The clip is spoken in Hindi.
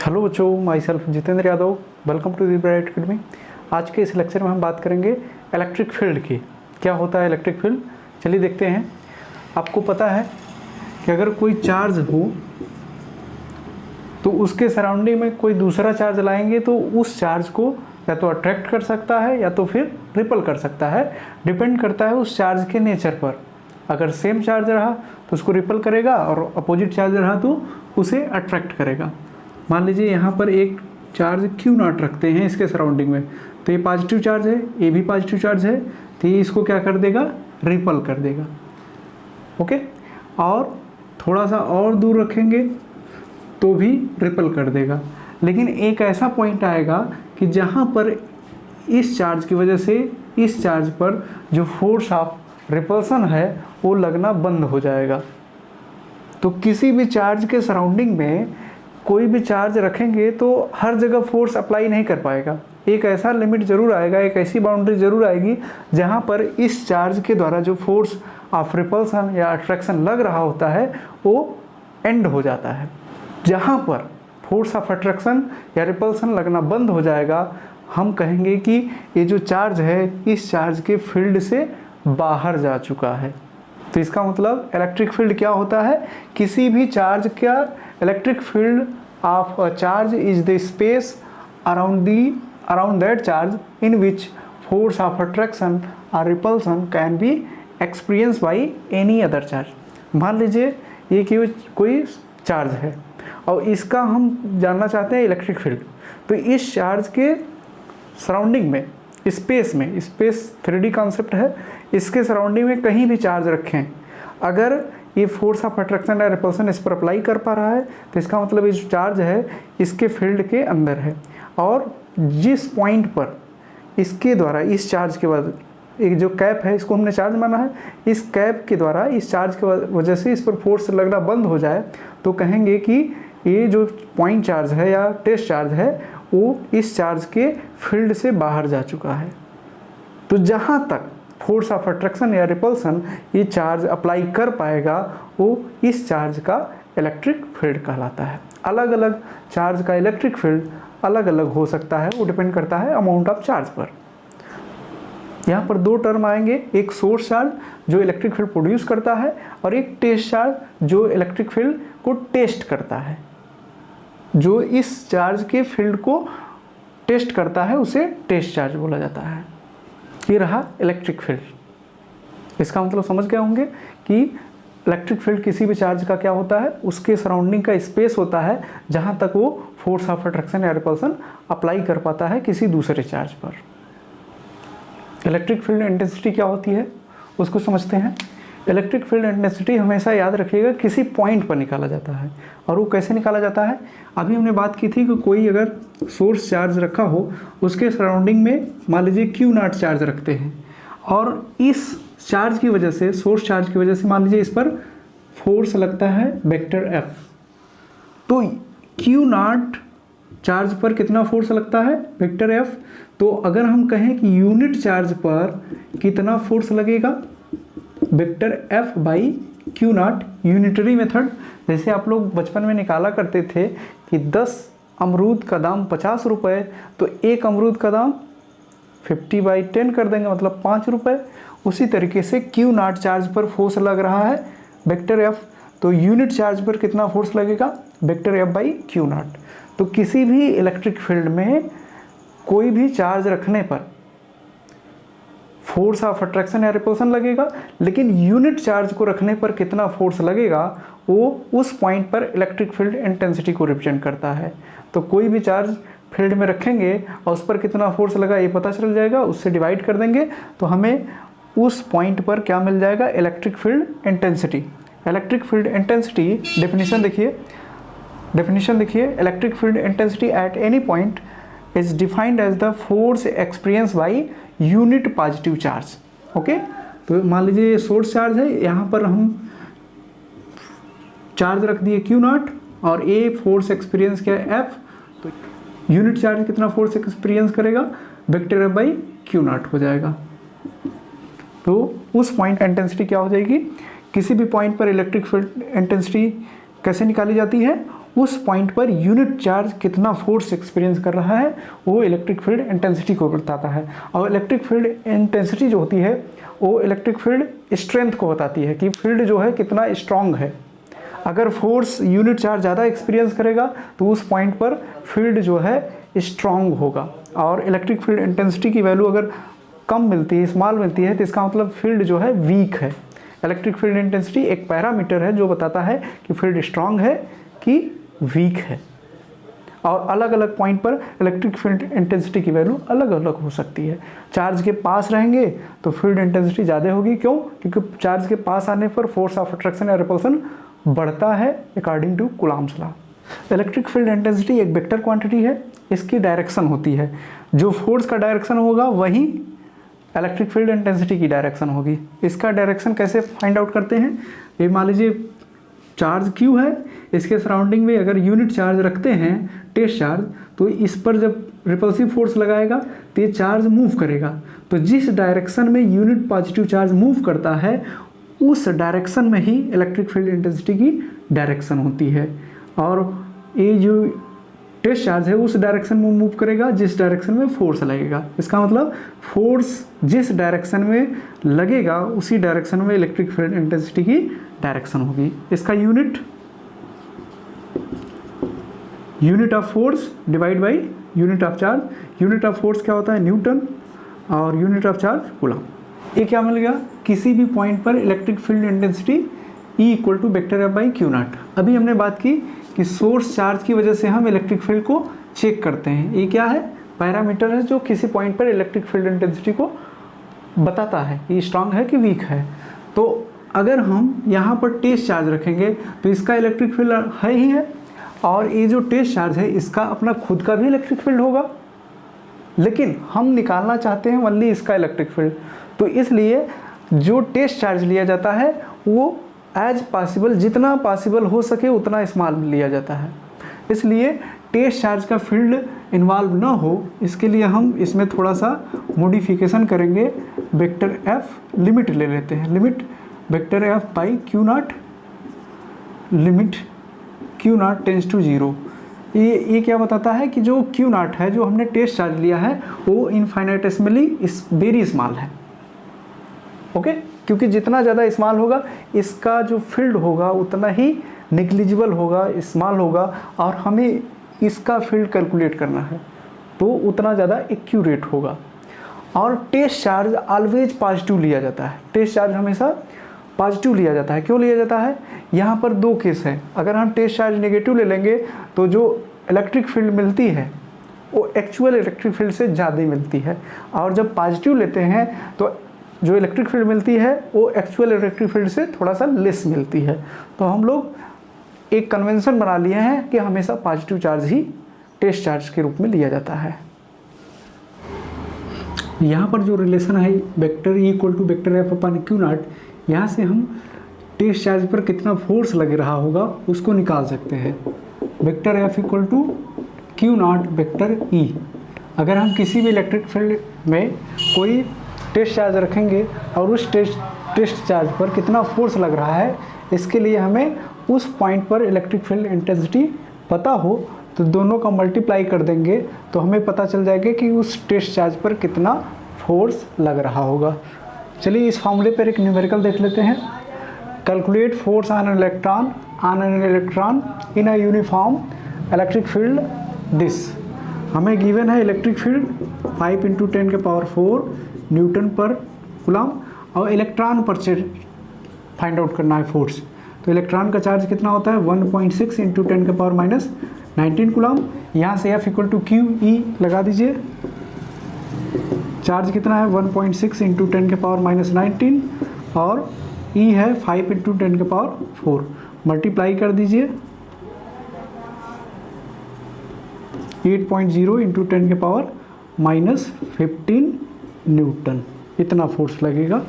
हेलो बच्चों, myself Jitendra Yadav. Welcome to the Bright Academy. आज के इस लेक्चर में हम बात करेंगे इलेक्ट्रिक फील्ड की। क्या होता है इलेक्ट्रिक फील्ड, चलिए देखते हैं। आपको पता है कि अगर कोई चार्ज हो तो उसके सराउंडिंग में कोई दूसरा चार्ज लाएंगे तो उस चार्ज को या तो अट्रैक्ट कर सकता है या तो फिर रिपल कर सकता है। डिपेंड करता है उस चार्ज के नेचर पर। अगर सेम चार्ज रहा तो उसको रिपल करेगा और अपोजिट चार्ज रहा तो उसे अट्रैक्ट करेगा। मान लीजिए यहाँ पर एक चार्ज Q0 रखते हैं इसके सराउंडिंग में, तो ये पॉजिटिव चार्ज है, ये भी पॉजिटिव चार्ज है, तो ये इसको क्या कर देगा, रिपल कर देगा। ओके, और थोड़ा सा और दूर रखेंगे तो भी रिपल कर देगा। लेकिन एक ऐसा पॉइंट आएगा कि जहाँ पर इस चार्ज की वजह से इस चार्ज पर जो फोर्स ऑफ रिपल्सन है वो लगना बंद हो जाएगा। तो किसी भी चार्ज के सराउंडिंग में कोई भी चार्ज रखेंगे तो हर जगह फोर्स अप्लाई नहीं कर पाएगा। एक ऐसा लिमिट जरूर आएगा, एक ऐसी बाउंड्री जरूर आएगी जहाँ पर इस चार्ज के द्वारा जो फोर्स ऑफ रिपल्सन या अट्रैक्शन लग रहा होता है वो एंड हो जाता है। जहाँ पर फोर्स ऑफ अट्रैक्शन या रिपल्सन लगना बंद हो जाएगा, हम कहेंगे कि ये जो चार्ज है इस चार्ज के फील्ड से बाहर जा चुका है। तो इसका मतलब इलेक्ट्रिक फील्ड क्या होता है, किसी भी चार्ज का electric field of a charge is the space around that charge in which force of attraction or repulsion can be experience by any other charge. मान लीजिए ये कोई चार्ज है और इसका हम जानना चाहते हैं इलेक्ट्रिक फील्ड। तो इस चार्ज के सराउंडिंग में स्पेस 3D कॉन्सेप्ट है, इसके सराउंडिंग में कहीं भी चार्ज रखें, अगर ये फोर्स ऑफ अट्रैक्शन या रिपल्सन इस पर अप्लाई कर पा रहा है तो इसका मतलब ये जो चार्ज है इसके फील्ड के अंदर है। और जिस पॉइंट पर इसके द्वारा इस चार्ज के बाद एक जो कैप है इसको हमने चार्ज माना है, इस कैप के द्वारा इस चार्ज की वजह से इस पर फोर्स लगना बंद हो जाए तो कहेंगे कि ये जो पॉइंट चार्ज है या टेस्ट चार्ज है वो इस चार्ज के फील्ड से बाहर जा चुका है। तो जहाँ तक फोर्स ऑफ अट्रैक्शन या रिपल्सन ये चार्ज अप्लाई कर पाएगा वो इस चार्ज का इलेक्ट्रिक फील्ड कहलाता है। अलग अलग चार्ज का इलेक्ट्रिक फील्ड अलग अलग हो सकता है, वो डिपेंड करता है अमाउंट ऑफ चार्ज पर। यहाँ पर दो टर्म आएंगे, एक सोर्स चार्ज जो इलेक्ट्रिक फील्ड प्रोड्यूस करता है और एक टेस्ट चार्ज जो इलेक्ट्रिक फील्ड को टेस्ट करता है। जो इस चार्ज के फील्ड को टेस्ट करता है उसे टेस्ट चार्ज बोला जाता है। ये रहा इलेक्ट्रिक फील्ड। इसका मतलब समझ गए होंगे कि इलेक्ट्रिक फील्ड किसी भी चार्ज का क्या होता है, उसके सराउंडिंग का स्पेस होता है जहाँ तक वो फोर्स ऑफ अट्रैक्शन या रिपल्सन अप्लाई कर पाता है किसी दूसरे चार्ज पर। इलेक्ट्रिक फील्ड इंटेंसिटी क्या होती है उसको समझते हैं। इलेक्ट्रिक फील्ड इंटेंसिटी हमेशा याद रखिएगा किसी पॉइंट पर निकाला जाता है। और वो कैसे निकाला जाता है, अभी हमने बात की थी कि कोई अगर सोर्स चार्ज रखा हो उसके सराउंडिंग में मान लीजिए Q0 चार्ज रखते हैं और इस चार्ज की वजह से, सोर्स चार्ज की वजह से मान लीजिए इस पर फोर्स लगता है वेक्टर F। तो Q0 चार्ज पर कितना फोर्स लगता है, वेक्टर F। तो अगर हम कहें कि यूनिट चार्ज पर कितना फोर्स लगेगा, vector F by Q0, unitary method. जैसे आप लोग बचपन में निकाला करते थे कि 10 अमरूद का दाम 50 रुपये, तो एक अमरूद का दाम 50/10 कर देंगे, मतलब 5 रुपये। उसी तरीके से Q0 चार्ज पर फोर्स लग रहा है वेक्टर F, तो यूनिट चार्ज पर कितना फोर्स लगेगा, वेक्टर F बाई Q0। तो किसी भी इलेक्ट्रिक फील्ड में कोई भी चार्ज रखने पर फोर्स ऑफ अट्रैक्शन या रिपल्सन लगेगा, लेकिन यूनिट चार्ज को रखने पर कितना फोर्स लगेगा वो उस पॉइंट पर इलेक्ट्रिक फील्ड इंटेंसिटी को रिप्रेजेंट करता है। तो कोई भी चार्ज फील्ड में रखेंगे और उस पर कितना फोर्स लगा ये पता चल जाएगा, उससे डिवाइड कर देंगे तो हमें उस पॉइंट पर क्या मिल जाएगा, electric field intensity. Electric field intensity definition देखिए, electric field intensity at any point is defined as the force experience by unit positive charge. Okay, तो मान लीजिए ये सोर्स चार्ज है, यहाँ पर हम चार्ज रख दिए Q0 और ए फोर्स एक्सपीरियंस किया F। तो यूनिट चार्ज कितना फोर्स एक्सपीरियंस करेगा, वेक्टर F बाई Q0 हो जाएगा। तो उस पॉइंट इंटेंसिटी क्या हो जाएगी, किसी भी पॉइंट पर इलेक्ट्रिक फील्ड इंटेंसिटी कैसे निकाली जाती है, उस पॉइंट पर यूनिट चार्ज कितना फोर्स एक्सपीरियंस कर रहा है वो इलेक्ट्रिक फील्ड इंटेंसिटी को बताता है। और इलेक्ट्रिक फील्ड इंटेंसिटी जो होती है वो इलेक्ट्रिक फील्ड स्ट्रेंथ को बताती है कि फील्ड जो है कितना स्ट्रांग है। अगर फोर्स यूनिट चार्ज ज़्यादा एक्सपीरियंस करेगा तो उस पॉइंट पर फील्ड जो है स्ट्रांग होगा। और इलेक्ट्रिक फील्ड इंटेंसिटी की वैल्यू अगर कम मिलती है, स्मॉल मिलती है, तो इसका मतलब फील्ड जो है वीक है। इलेक्ट्रिक फील्ड इंटेंसिटी एक पैरामीटर है जो बताता है कि फील्ड स्ट्रांग है कि वीक है। और अलग अलग पॉइंट पर इलेक्ट्रिक फील्ड इंटेंसिटी की वैल्यू अलग अलग हो सकती है। चार्ज के पास रहेंगे तो फील्ड इंटेंसिटी ज़्यादा होगी, क्यों? क्योंकि चार्ज के पास आने पर फोर्स ऑफ अट्रैक्शन या रिपल्सन बढ़ता है according to Coulomb's law. Electric field intensity एक वेक्टर क्वांटिटी है, इसकी डायरेक्शन होती है। जो फोर्स का डायरेक्शन होगा वही इलेक्ट्रिक फील्ड इंटेंसिटी की डायरेक्शन होगी। इसका डायरेक्शन कैसे फाइंड आउट करते हैं? ये मान लीजिए चार्ज Q है, इसके सराउंडिंग में अगर यूनिट चार्ज रखते हैं टेस्ट चार्ज, तो इस पर जब रिपल्सिव फोर्स लगाएगा तो ये चार्ज मूव करेगा। तो जिस डायरेक्शन में यूनिट पॉजिटिव चार्ज मूव करता है उस डायरेक्शन में ही इलेक्ट्रिक फील्ड इंटेंसिटी की डायरेक्शन होती है। और ये जो टेस्ट चार्ज है उस डायरेक्शन में मूव करेगा जिस डायरेक्शन में फोर्स लगेगा। इसका मतलब फोर्स जिस डायरेक्शन में लगेगा उसी डायरेक्शन में इलेक्ट्रिक फील्ड इंटेंसिटी की डायरेक्शन होगी। इसका unit of force divide by unit of charge. Unit of force क्या होता है? न्यूटन, और यूनिट ऑफ चार्ज कूलम्ब। ये क्या मिल गया? किसी भी पॉइंट पर electric field intensity E equal to vector F by Q not. अभी हमने बात की कि सोर्स चार्ज की वजह से हम इलेक्ट्रिक फील्ड को चेक करते हैं। ये क्या है? पैरामीटर है जो किसी पॉइंट पर इलेक्ट्रिक फील्ड इंटेंसिटी को बताता है कि स्ट्रांग है कि वीक है। तो अगर हम यहाँ पर टेस्ट चार्ज रखेंगे तो इसका इलेक्ट्रिक फील्ड है ही है, और ये जो टेस्ट चार्ज है इसका अपना खुद का भी इलेक्ट्रिक फील्ड होगा, लेकिन हम निकालना चाहते हैं ओनली इसका इलेक्ट्रिक फील्ड। तो इसलिए जो टेस्ट चार्ज लिया जाता है वो एज पॉसिबल, जितना पॉसिबल हो सके उतना स्मॉल लिया जाता है। इसलिए टेस्ट चार्ज का फील्ड इन्वॉल्व ना हो, इसके लिए हम इसमें थोड़ा सा मॉडिफिकेशन करेंगे। वेक्टर एफ लिमिट ले लेते हैं। Limit vector F by Q not, limit Q not tends to 0। ये क्या बताता है कि जो क्यू नॉट है, जो हमने टेस्ट चार्ज लिया है, वो इनफाइनाइटेसिमली वेरी स्मॉल है। ओके, क्योंकि जितना ज़्यादा स्मॉल होगा इसका जो फील्ड होगा उतना ही निग्लिजिबल होगा, स्मॉल होगा, और हमें इसका फील्ड कैलकुलेट करना है तो उतना ज़्यादा एक्यूरेट होगा। और टेस्ट चार्ज ऑलवेज पॉजिटिव लिया जाता है। टेस्ट चार्ज हमेशा पॉजिटिव लिया जाता है। क्यों लिया जाता है? यहाँ पर दो केस है। अगर हम टेस्ट चार्ज नेगेटिव ले लेंगे तो जो इलेक्ट्रिक फील्ड मिलती है वो एक्चुअल इलेक्ट्रिक फील्ड से ज़्यादा मिलती है, और जब पॉजिटिव लेते हैं तो जो इलेक्ट्रिक फील्ड मिलती है वो एक्चुअल इलेक्ट्रिक फील्ड से थोड़ा सा लेस मिलती है। तो हम लोग एक कन्वेंशन बना लिए हैं कि हमेशा पॉजिटिव चार्ज ही टेस्ट चार्ज के रूप में लिया जाता है। यहाँ पर जो रिलेशन है vector E equal to vector F upon Q not, यहाँ से हम टेस्ट चार्ज पर कितना फोर्स लग रहा होगा उसको निकाल सकते हैं। Vector F equal to Q not vector E। अगर हम किसी भी इलेक्ट्रिक फील्ड में कोई टेस्ट चार्ज रखेंगे और उस टेस्ट चार्ज पर कितना फोर्स लग रहा है, इसके लिए हमें उस पॉइंट पर इलेक्ट्रिक फील्ड इंटेंसिटी पता हो तो दोनों का मल्टीप्लाई कर देंगे तो हमें पता चल जाएगा कि उस टेस्ट चार्ज पर कितना फोर्स लग रहा होगा। चलिए इस फॉर्मूले पर एक न्यूमेरिकल देख लेते हैं। Calculate force on an electron in a uniform electric field this. हमें गिवन है इलेक्ट्रिक फील्ड 5 × 10⁴ न्यूटन पर कूलम्ब, और इलेक्ट्रॉन पर फाइंड आउट करना है फोर्स। तो इलेक्ट्रॉन का चार्ज कितना होता है? 1.6 × 10⁻19 कूलम्ब। यहाँ से F इक्वल टू QE लगा दीजिए। चार्ज कितना है? 1.6 × 10⁻19, और E है 5 × 10⁴। मल्टीप्लाई कर दीजिए 8.0 × 10⁻15 न्यूटन, इतना फोर्स लगेगा।